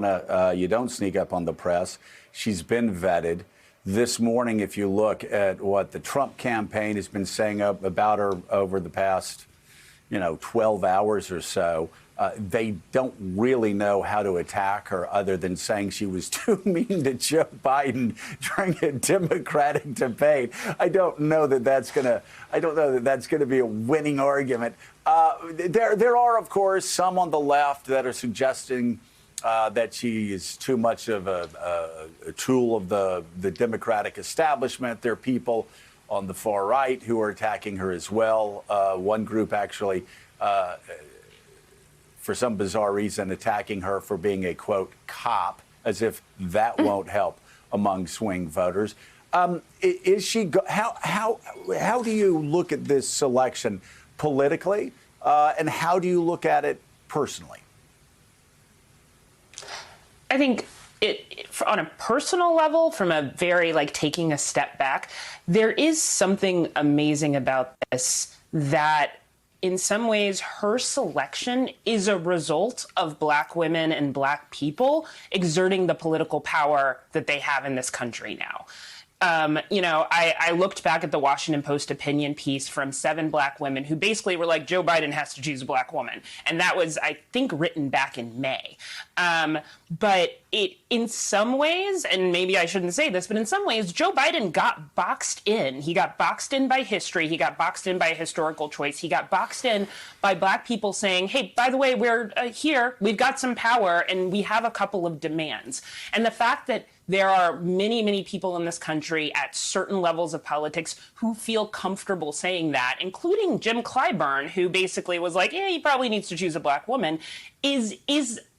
You don't sneak up on the press. She's been vetted. This morning, if you look at what the Trump campaign has been saying about her over the past, 12 hours or so, they don't really know how to attack her other than saying she was too mean to Joe Biden during a Democratic debate. I don't know that that's gonna be a winning argument. There are, of course, some on the left that are suggesting that she is too much of a tool of the Democratic establishment. There are people on the far right who are attacking her as well. One group actually, for some bizarre reason, attacking her for being a, quote, cop, as if that won't help among swing voters. Is she? How do you look at this selection politically, and how do you look at it personally? I think on a personal level, from a very taking a step back, there is something amazing about this, that in some ways her selection is a result of Black women and Black people exerting the political power that they have in this country now. I looked back at the Washington Post opinion piece from 7 Black women who basically were like, Joe Biden has to choose a Black woman. And that was, I think, written back in May. But in some ways, and maybe I shouldn't say this, but in some ways, Joe Biden got boxed in. He got boxed in by history. He got boxed in by a historical choice. He got boxed in by Black people saying, hey, by the way, we're here. We've got some power and we have a couple of demands. And the fact that there are many, many people in this country at certain levels of politics who feel comfortable saying that, including Jim Clyburn, who basically was like, yeah, he probably needs to choose a Black woman, is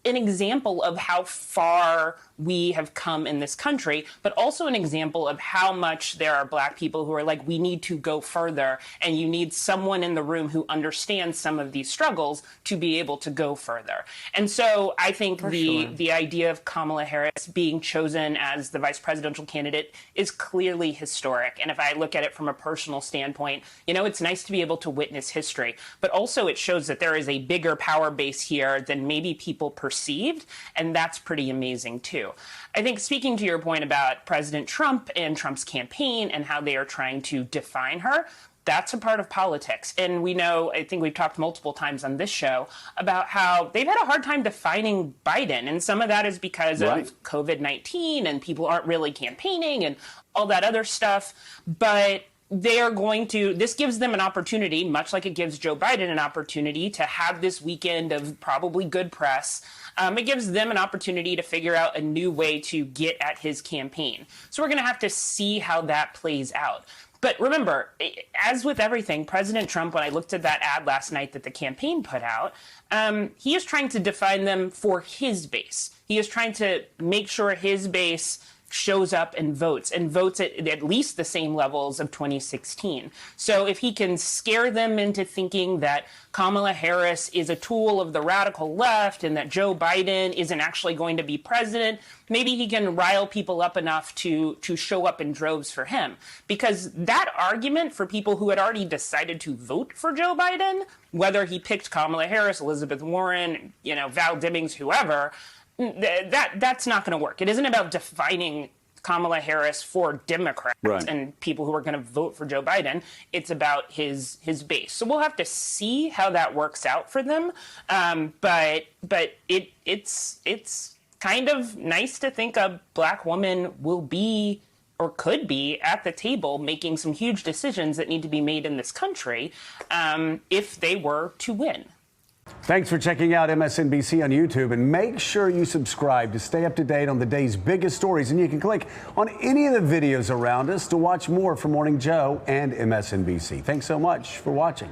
an example of how far we have come in this country, but also an example of how much there are Black people who are like, we need to go further, and you need someone in the room who understands some of these struggles to be able to go further. And so I think the idea of Kamala Harris being chosen as the vice presidential candidate is clearly historic. And if I look at it from a personal standpoint, it's nice to be able to witness history, but also it shows that there is a bigger power base here than maybe people perceived, and that's pretty amazing too. I think, speaking to your point about President Trump and Trump's campaign and how they are trying to define her, that's a part of politics. And we know, I think we've talked multiple times on this show about how they've had a hard time defining Biden. And some of that is because of COVID-19 and people aren't really campaigning and all that other stuff. But they are going to, this gives them an opportunity, much like it gives Joe Biden an opportunity to have this weekend of probably good press. It gives them an opportunity to figure out a new way to get at his campaign. So we're going to have to see how that plays out. But remember, as with everything, President Trump, when I looked at that ad last night that the campaign put out, he is trying to define them for his base. He is trying to make sure his base shows up and votes at least the same levels of 2016. So if he can scare them into thinking that Kamala Harris is a tool of the radical left and that Joe Biden isn't actually going to be president, maybe he can rile people up enough to show up in droves for him. Because that argument for people who had already decided to vote for Joe Biden, whether he picked Kamala Harris, Elizabeth Warren, Val Demings, whoever, that's not going to work. It isn't about defining Kamala Harris for Democrats and people who are going to vote for Joe Biden. It's about his base. So we'll have to see how that works out for them. But it's kind of nice to think a Black woman will be or could be at the table making some huge decisions that need to be made in this country if they were to win. Thanks for checking out MSNBC on YouTube, and make sure you subscribe to stay up to date on the day's biggest stories. And you can click on any of the videos around us to watch more from Morning Joe and MSNBC. Thanks so much for watching.